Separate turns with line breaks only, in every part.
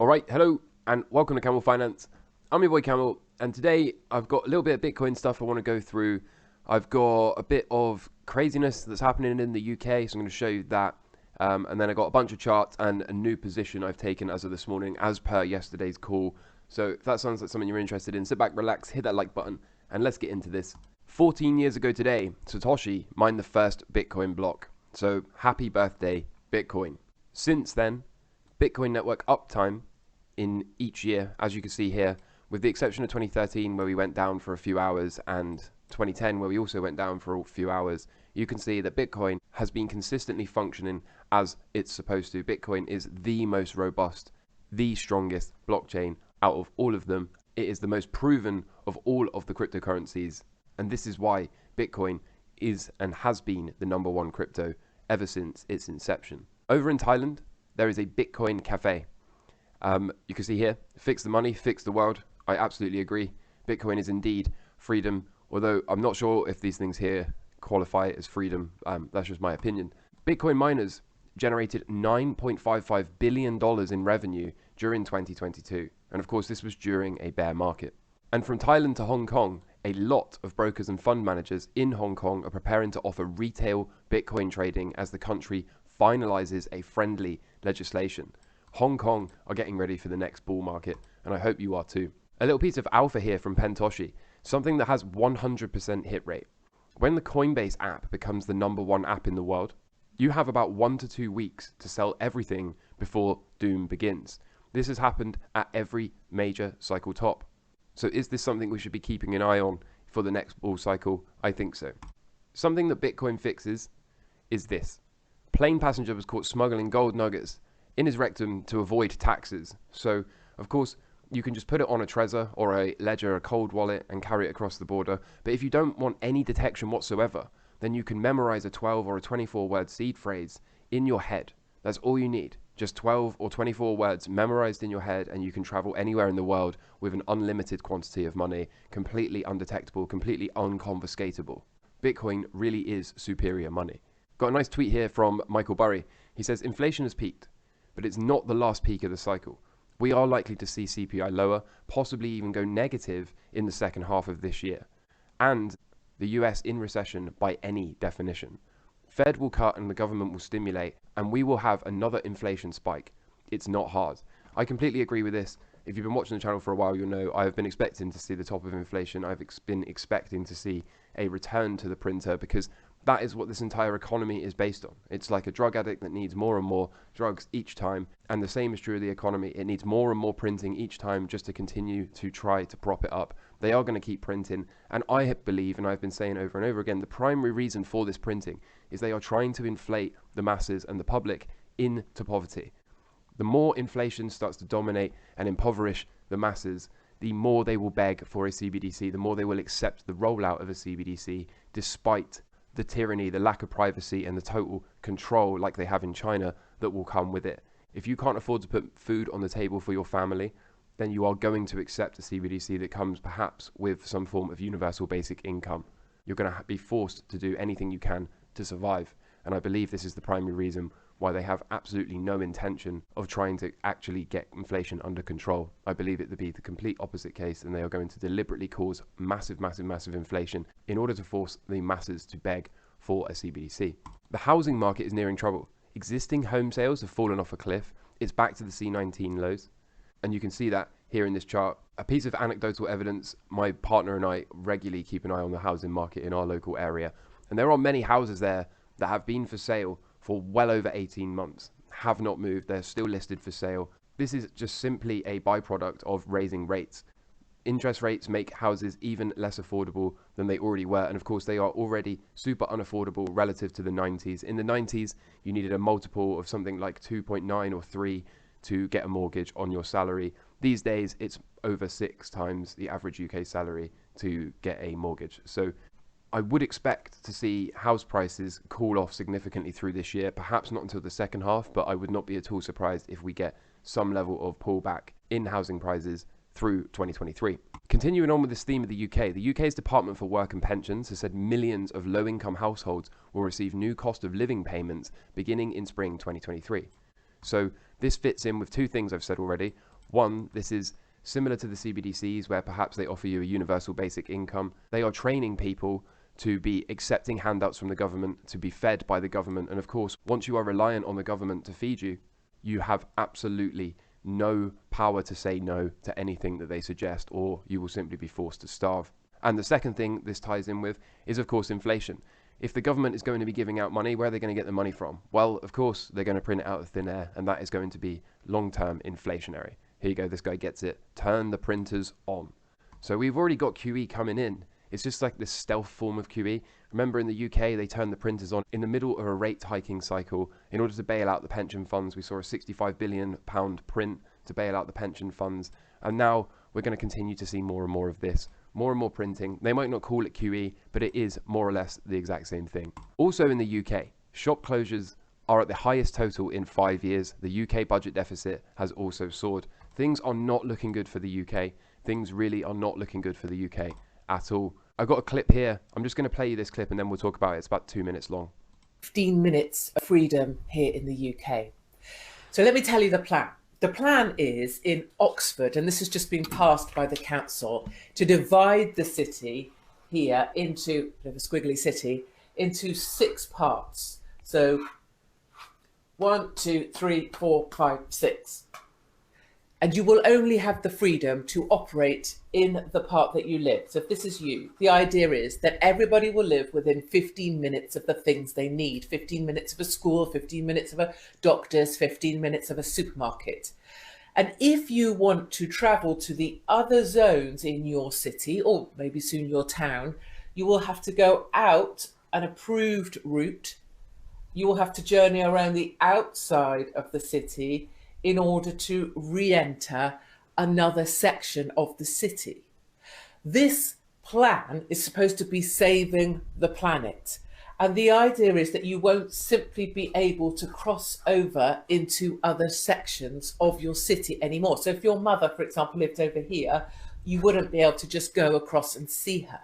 Alright, hello and welcome to Camel Finance. I'm your boy Camel, and today I've got a little bit of Bitcoin stuff I want to go through. I've got a bit of craziness that's happening in the UK, so I'm going to show you that. And then I got a bunch of charts and a new position I've taken as of this morning, as per yesterday's call. So if that sounds like something you're interested in, sit back, relax, hit that like button, and let's get into this. 14 years ago today, Satoshi mined the first Bitcoin block. So happy birthday, Bitcoin. Since then, Bitcoin network uptime in each year, as you can see here, with the exception of 2013 where we went down for a few hours, and 2010 where we also went down for a few hours, you can see that Bitcoin has been consistently functioning as it's supposed to. Bitcoin is the most robust, the strongest blockchain out of all of them. It is the most proven of all of the cryptocurrencies, and this is why Bitcoin is and has been the #1 crypto ever since its inception. Over in Thailand, there is a Bitcoin cafe. You can see here, fix the money, fix the world. I absolutely agree. Bitcoin is indeed freedom, although I'm not sure if these things here qualify as freedom. That's just my opinion. Bitcoin miners generated $9.55 billion in revenue during 2022. And of course, this was during a bear market. And from Thailand to Hong Kong, a lot of brokers and fund managers in Hong Kong are preparing to offer retail Bitcoin trading as the country finalizes a friendly legislation. Hong Kong are getting ready for the next bull market, and I hope you are too. A little piece of alpha here from Pentoshi, something that has 100% hit rate. When the Coinbase app becomes the #1 app in the world, you have about 1 to 2 weeks to sell everything before doom begins. This has happened at every major cycle top. So is this something we should be keeping an eye on for the next bull cycle? I think so. Something that Bitcoin fixes is this. Plane passenger was caught smuggling gold nuggets in his rectum to avoid taxes. So, of course, you can just put it on a Trezor or a Ledger, a cold wallet, and carry it across the border. But if you don't want any detection whatsoever, then you can memorize a 12 or a 24 word seed phrase in your head. That's all you need. Just 12 or 24 words memorized in your head, and you can travel anywhere in the world with an unlimited quantity of money, completely undetectable, completely unconfiscatable. Bitcoin really is superior money. Got a nice tweet here from Michael Burry. He says, inflation has peaked, but it's not the last peak of the cycle. We are likely to see CPI lower, possibly even go negative in the second half of this year. And the US in recession by any definition. Fed will cut and the government will stimulate, and we will have another inflation spike. It's not hard. I completely agree with this. If you've been watching the channel for a while, you'll know I have been expecting to see the top of inflation. I've been expecting to see a return to the printer, because that is what this entire economy is based on. It's like a drug addict that needs more and more drugs each time, and the same is true of the economy. It needs more and more printing each time just to continue to try to prop it up. They are going to keep printing, and I believe, and I've been saying over and over again, the primary reason for this printing is they are trying to inflate the masses and the public into poverty. The more inflation starts to dominate and impoverish the masses, the more they will beg for a CBDC, the more they will accept the rollout of a CBDC, despite the tyranny, the lack of privacy, and the total control like they have in China that will come with it. If you can't afford to put food on the table for your family, then you are going to accept a CBDC that comes perhaps with some form of universal basic income. You're going to be forced to do anything you can to survive. And I believe this is the primary reason why they have absolutely no intention of trying to actually get inflation under control. I believe it to be the complete opposite case, and they are going to deliberately cause massive inflation in order to force the masses to beg for a CBDC. The housing market is nearing trouble. Existing home sales have fallen off a cliff. It's back to the C19 lows. And you can see that here in this chart. A piece of anecdotal evidence, my partner and I regularly keep an eye on the housing market in our local area. And there are many houses there that have been for sale for well over 18 months, have not moved, they're still listed for sale. This is just simply a byproduct of raising rates. Interest rates make houses even less affordable than they already were, and of course they are already super unaffordable relative to the 90s. In the 90s, you needed a multiple of something like 2.9 or 3 to get a mortgage on your salary. These days, it's over 6 times the average UK salary to get a mortgage. So I would expect to see house prices cool off significantly through this year, perhaps not until the second half, but I would not be at all surprised if we get some level of pullback in housing prices through 2023. Continuing on with this theme of the UK, the UK's Department for Work and Pensions has said millions of low-income households will receive new cost of living payments beginning in spring 2023. So This fits in with two things I've said already. One, this is similar to the CBDCs, where perhaps they offer you a universal basic income. They are training people to be accepting handouts from the government, to be fed by the government. And of course, once you are reliant on the government to feed you, you have absolutely no power to say no to anything that they suggest, or you will simply be forced to starve. And the second thing this ties in with is, of course, inflation. If the government is going to be giving out money, where are they going to get the money from? Well, of course, they're going to print it out of thin air, and that is going to be long-term inflationary. Here you go, this guy gets it. Turn the printers on. So we've already got QE coming in. It's just like this stealth form of QE. Remember, in the UK, they turned the printers on in the middle of a rate hiking cycle in order to bail out the pension funds. We saw a £65 billion print to bail out the pension funds. And now we're going to continue to see more and more of this. More and more printing. They might not call it QE, but it is more or less the exact same thing. Also in the UK, shop closures are at the highest total in 5 years. The UK budget deficit has also soared. Things are not looking good for the UK. Things really are not looking good for the UK at all. I've got a clip here. I'm just going to play you this clip and then we'll talk about it. It's about 2 minutes long.
15 minutes of freedom here in the UK. So let me tell you the plan. The plan is in Oxford, and this has just been passed by the council, to divide the city here into, a squiggly city, into 6 parts. So 1, 2, 3, 4, 5, 6. And you will only have the freedom to operate in the part that you live. So if this is you, the idea is that everybody will live within 15 minutes of the things they need. 15 minutes of a school, 15 minutes of a doctor's, 15 minutes of a supermarket. And if you want to travel to the other zones in your city, or maybe soon your town, you will have to go out an approved route. You will have to journey around the outside of the city in order to re-enter another section of the city. This plan is supposed to be saving the planet. And the idea is that you won't simply be able to cross over into other sections of your city anymore. So if your mother, for example, lived over here, you wouldn't be able to just go across and see her.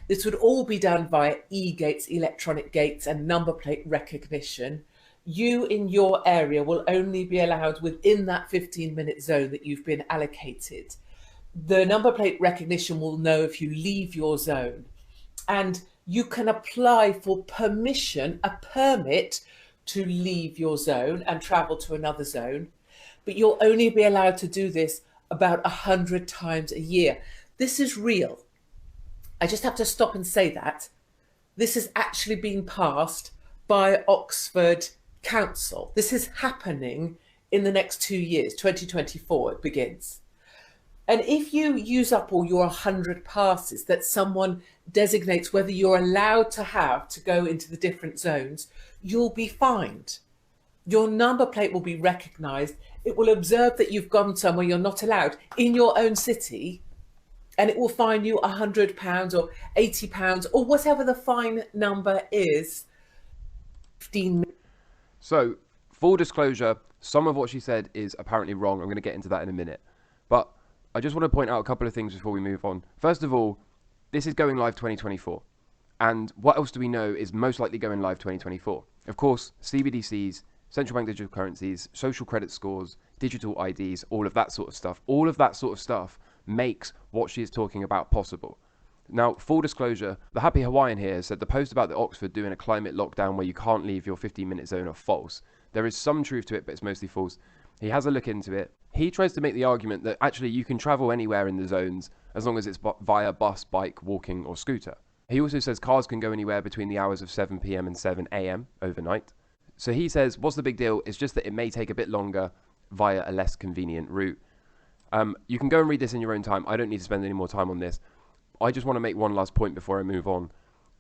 This would all be done via e-gates, electronic gates, and number plate recognition. You in your area will only be allowed within that 15-minute zone that you've been allocated. The number plate recognition will know if you leave your zone, and you can apply for permission, a permit to leave your zone and travel to another zone, but you'll only be allowed to do this about 100 times a year. This is real. I just have to stop and say that. This has actually been passed by Oxford Council. This is happening in the next 2 years, 2024 it begins. And if you use up all your 100 passes that someone designates whether you're allowed to have to go into the different zones, you'll be fined. Your number plate will be recognised. It will observe that you've gone somewhere you're not allowed in your own city, and it will fine you £100 or £80 or whatever the fine number is. 15
So, full disclosure, some of what she said is apparently wrong. I'm going to get into that in a minute. But I just want to point out a couple of things before we move on. First of all, this is going live 2024. And what else do we know is most likely going live 2024? Of course, CBDCs, central bank digital currencies, social credit scores, digital IDs, all of that sort of stuff. All of that sort of stuff makes what she is talking about possible. Now, full disclosure, the Happy Hawaiian here said the post about the Oxford doing a climate lockdown where you can't leave your 15-minute zone are false. There is some truth to it, but it's mostly false. He has a look into it. He tries to make the argument that actually you can travel anywhere in the zones as long as it's via bus, bike, walking or scooter. He also says cars can go anywhere between the hours of 7 p.m. and 7 a.m. overnight. So he says, what's the big deal? It's just that it may take a bit longer via a less convenient route. You can go and read this in your own time. I don't need to spend any more time on this. I just want to make one last point before I move on.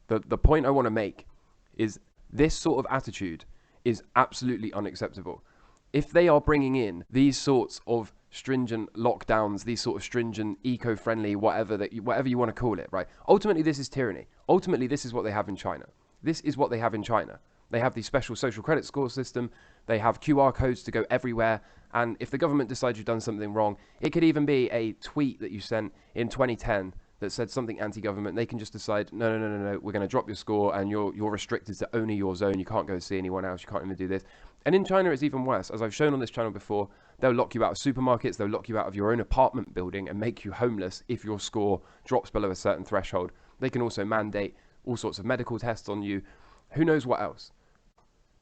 The point I want to make is this sort of attitude is absolutely unacceptable. If they are bringing in these sorts of stringent lockdowns, these sort of stringent eco-friendly, whatever you want to call it, right? Ultimately, this is tyranny. Ultimately, this is what they have in China. This is what they have in China. They have the special social credit score system. They have QR codes to go everywhere. And if the government decides you've done something wrong, it could even be a tweet that you sent in 2010 that said something anti-government. They can just decide, no, we're going to drop your score and you're restricted to only your zone. You can't go see anyone else. You can't even do this. And in China, it's even worse. As I've shown on this channel before, they'll lock you out of supermarkets, they'll lock you out of your own apartment building and make you homeless if your score drops below a certain threshold. They can also mandate all sorts of medical tests on you. Who knows what else?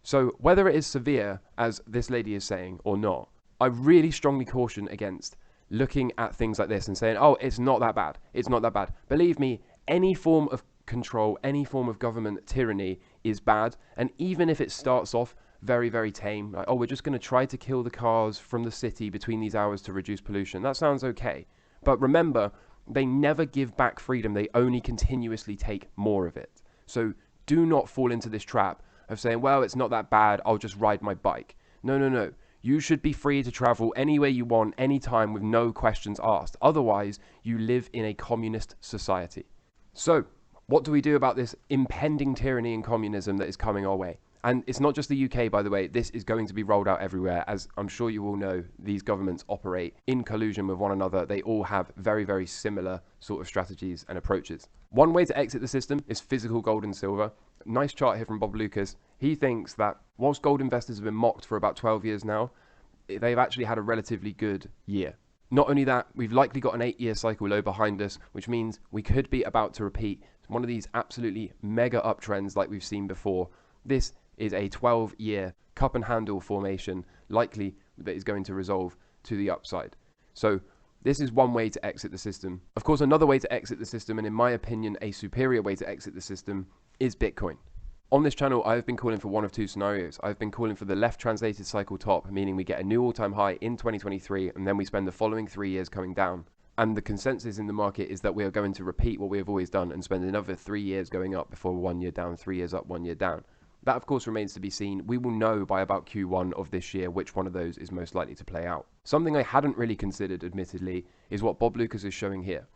So whether it is severe, as this lady is saying, or not, I really strongly caution against looking at things like this and saying, oh, it's not that bad. It's not that bad. Believe me, any form of control, any form of government tyranny is bad. And even if it starts off very, very tame, like, oh, we're just going to try to kill the cars from the city between these hours to reduce pollution, that sounds okay. But remember, they never give back freedom. They only continuously take more of it. So do not fall into this trap of saying, well, it's not that bad, I'll just ride my bike. No, no, no. You should be free to travel anywhere you want, anytime, with no questions asked. Otherwise, you live in a communist society. So, what do we do about this impending tyranny and communism that is coming our way? And it's not just the UK, by the way. This is going to be rolled out everywhere. As I'm sure you all know, these governments operate in collusion with one another. They all have very, very similar sort of strategies and approaches. One way to exit the system is physical gold and silver. Nice chart here from Bob Lucas. He thinks that whilst gold investors have been mocked for about 12 years now, they've actually had a relatively good year. Not only that, we've likely got an 8-year cycle low behind us, which means we could be about to repeat one of these absolutely mega uptrends like we've seen before. This is a 12-year cup and handle formation, likely that is going to resolve to the upside. So this is one way to exit the system. Of course, another way to exit the system, and in my opinion, a superior way to exit the system, is Bitcoin. On this channel, I've been calling for one of two scenarios. I've been calling for the left translated cycle top, meaning we get a new all-time high in 2023, and then we spend the following 3 years coming down. And the consensus in the market is that we are going to repeat what we have always done and spend another 3 years going up before 1 year down, 3 years up, 1 year down. That, of course, remains to be seen. We will know by about Q1 of this year which one of those is most likely to play out. Something I hadn't really considered, admittedly, is what Bob Lucas is showing here.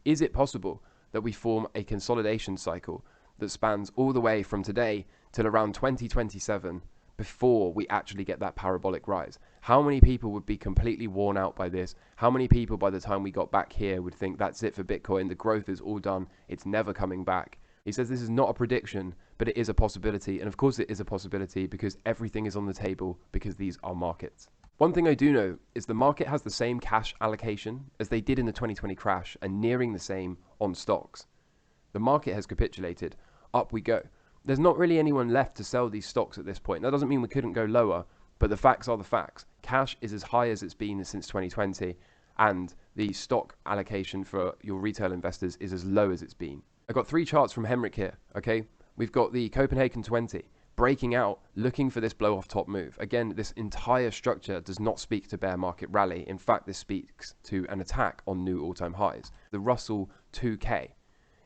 Is it possible that we form a consolidation cycle that spans all the way from today till around 2027 before we actually get that parabolic rise? How many people would be completely worn out by this? How many people by the time we got back here would think that's it for Bitcoin, the growth is all done, it's never coming back? He says this is not a prediction, but it is a possibility. And of course it is a possibility because everything is on the table, because these are markets. One thing I do know is the market has the same cash allocation as they did in the 2020 crash, and nearing the same on stocks. The market has capitulated. Up we go. There's not really anyone left to sell these stocks at this point. That doesn't mean we couldn't go lower, but the facts are the facts. Cash is as high as it's been since 2020, and the stock allocation for your retail investors is as low as it's been. I've got 3 charts from Henrik here, okay? We've got the Copenhagen 20 breaking out, looking for this blow off top move. Again, this entire structure does not speak to bear market rally. In fact, this speaks to an attack on new all-time highs. The Russell 2K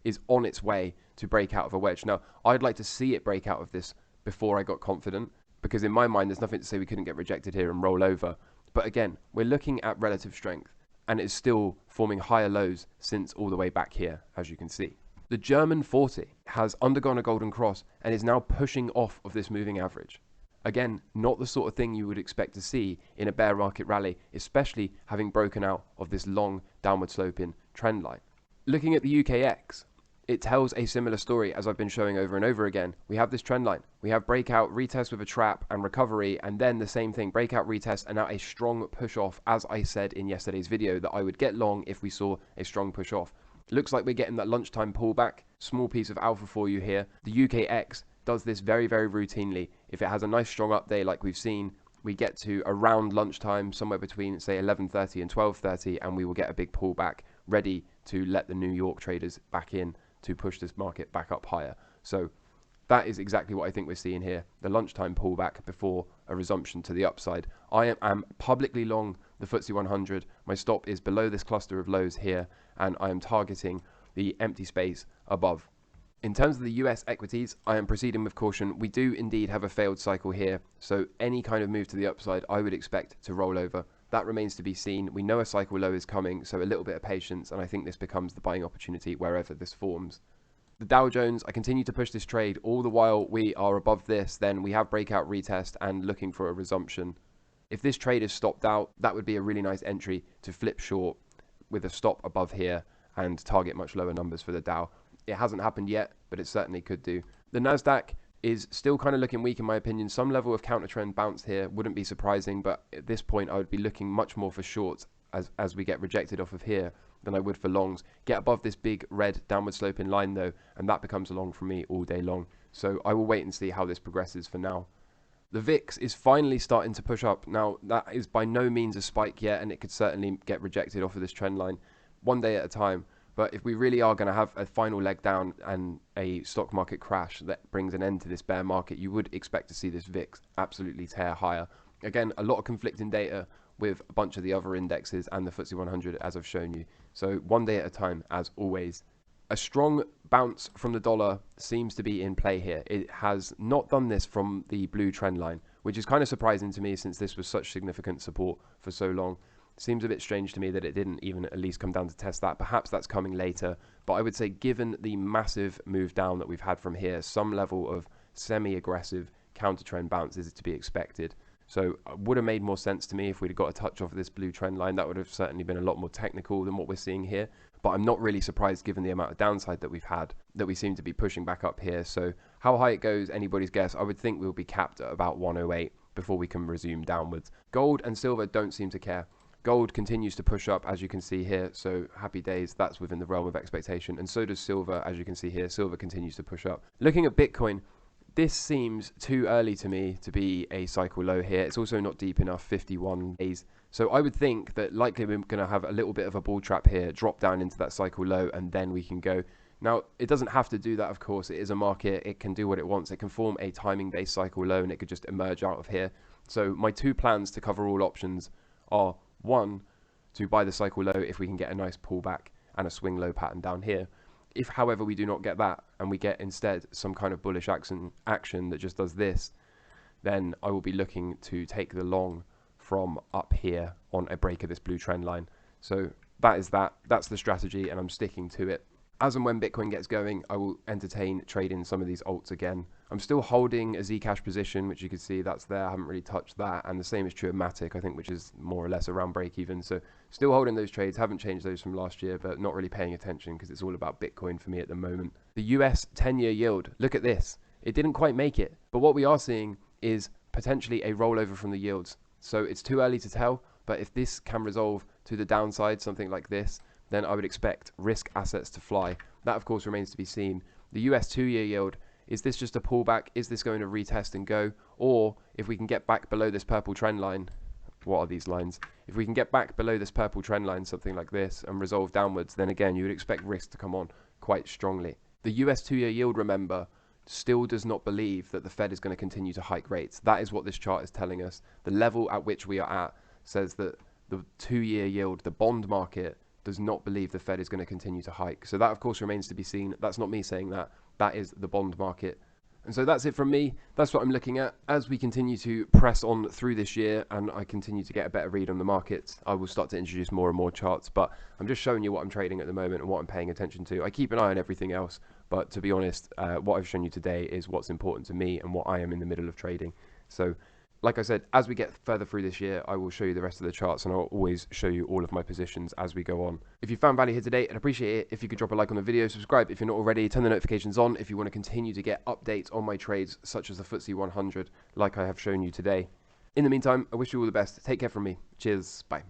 is on its way to break out of a wedge. Now, I'd like to see it break out of this before I got confident, because in my mind, there's nothing to say we couldn't get rejected here and roll over. But again, we're looking at relative strength, and it's still forming higher lows since all the way back here, as you can see. The German 40 has undergone a golden cross and is now pushing off of this moving average. Again, not the sort of thing you would expect to see in a bear market rally, especially having broken out of this long downward sloping trend line. Looking at the UKX, it tells a similar story as I've been showing over and over again. We have this trend line. We have breakout, retest with a trap and recovery, and then the same thing, breakout, retest, and now a strong push off, as I said in yesterday's video that I would get long if we saw a strong push off. Looks like we're getting that lunchtime pullback. Small piece of alpha for you here. The UKX does this very, very routinely. If it has a nice strong up day like we've seen, we get to around lunchtime, somewhere between, say, 11:30 and 12:30, and we will get a big pullback, ready to let the New York traders back in to push this market back up higher. So that is exactly what I think we're seeing here. The lunchtime pullback before a resumption to the upside. I am publicly long the FTSE 100. My stop is below this cluster of lows here, and I am targeting the empty space above. In terms of the US equities, I am proceeding with caution. We do indeed have a failed cycle here, so any kind of move to the upside I would expect to roll over. That remains to be seen. We know a cycle low is coming, so a little bit of patience, and I think this becomes the buying opportunity wherever this forms. The Dow Jones, I continue to push this trade. All the while we are above this, then we have breakout retest and looking for a resumption. If this trade is stopped out, that would be a really nice entry to flip short with a stop above here and target much lower numbers for the Dow. It hasn't happened yet, but it certainly could do. The Nasdaq is still kind of looking weak in my opinion. Some level of counter trend bounce here wouldn't be surprising, but at this point I would be looking much more for shorts as we get rejected off of here than I would for longs. Get above this big red downward sloping line though, and that becomes a long for me all day long. So I will wait and see how this progresses for now. The VIX is finally starting to push up. Now, that is by no means a spike yet, and it could certainly get rejected off of this trend line one day at a time. But if we really are going to have a final leg down and a stock market crash that brings an end to this bear market, you would expect to see this VIX absolutely tear higher. Again, a lot of conflicting data with a bunch of the other indexes and the FTSE 100 as I've shown you. So one day at a time, as always. A strong bounce from the dollar seems to be in play here. It has not done this from the blue trend line, which is kind of surprising to me since this was such significant support for so long. Seems a bit strange to me that it didn't even at least come down to test that. Perhaps that's coming later. But I would say given the massive move down that we've had from here, some level of semi-aggressive counter-trend bounce is to be expected. So it would have made more sense to me if we'd got a touch off of this blue trend line. That would have certainly been a lot more technical than what we're seeing here. But I'm not really surprised given the amount of downside that we've had, that we seem to be pushing back up here. So how high it goes, anybody's guess. I would think we'll be capped at about 108 before we can resume downwards. Gold and silver don't seem to care. Gold continues to push up, as you can see here, so happy days, that's within the realm of expectation. And so does silver, as you can see here. Silver continues to push up. Looking at Bitcoin, this seems too early to me to be a cycle low here. It's also not deep enough, 51 days. So I would think that likely we're going to have a little bit of a bull trap here, drop down into that cycle low, and then we can go. Now, it doesn't have to do that, of course. It is a market. It can do what it wants. It can form a timing-based cycle low, and it could just emerge out of here. So my two plans to cover all options are, one, to buy the cycle low if we can get a nice pullback and a swing low pattern down here. If, however, we do not get that and we get instead some kind of bullish action that just does this, then I will be looking to take the long from up here on a break of this blue trend line. So that's the strategy, and I'm sticking to it. As and when Bitcoin gets going, I will entertain trading some of these alts again. I'm still holding a Zcash position, which you can see that's there. I haven't really touched that. And the same is true of MATIC, I think, which is more or less around break even. So still holding those trades. Haven't changed those from last year, but not really paying attention because it's all about Bitcoin for me at the moment. The US 10-year yield. Look at this. It didn't quite make it. But what we are seeing is potentially a rollover from the yields. So it's too early to tell. But if this can resolve to the downside, something like this, then I would expect risk assets to fly. That, of course, remains to be seen. The US 2-year yield, is this just a pullback? Is this going to retest and go? Or if we can get back below this purple trend line, what are these lines? If we can get back below this purple trend line, something like this, and resolve downwards, then again, you would expect risk to come on quite strongly. The US 2-year yield, remember, still does not believe that the Fed is going to continue to hike rates. That is what this chart is telling us. The level at which we are at says that the 2-year yield, the bond market, does not believe the Fed is going to continue to hike. So that, of course, remains to be seen. That's not me saying that. That is the bond market. And so that's it from me. That's what I'm looking at. As we continue to press on through this year and I continue to get a better read on the markets, I will start to introduce more and more charts. But I'm just showing you what I'm trading at the moment and what I'm paying attention to. I keep an eye on everything else. But to be honest, what I've shown you today is what's important to me and what I am in the middle of trading. So like I said, as we get further through this year, I will show you the rest of the charts and I'll always show you all of my positions as we go on. If you found value here today, I'd appreciate it if you could drop a like on the video, subscribe if you're not already, turn the notifications on if you want to continue to get updates on my trades, such as the FTSE 100, like I have shown you today. In the meantime, I wish you all the best. Take care from me. Cheers. Bye.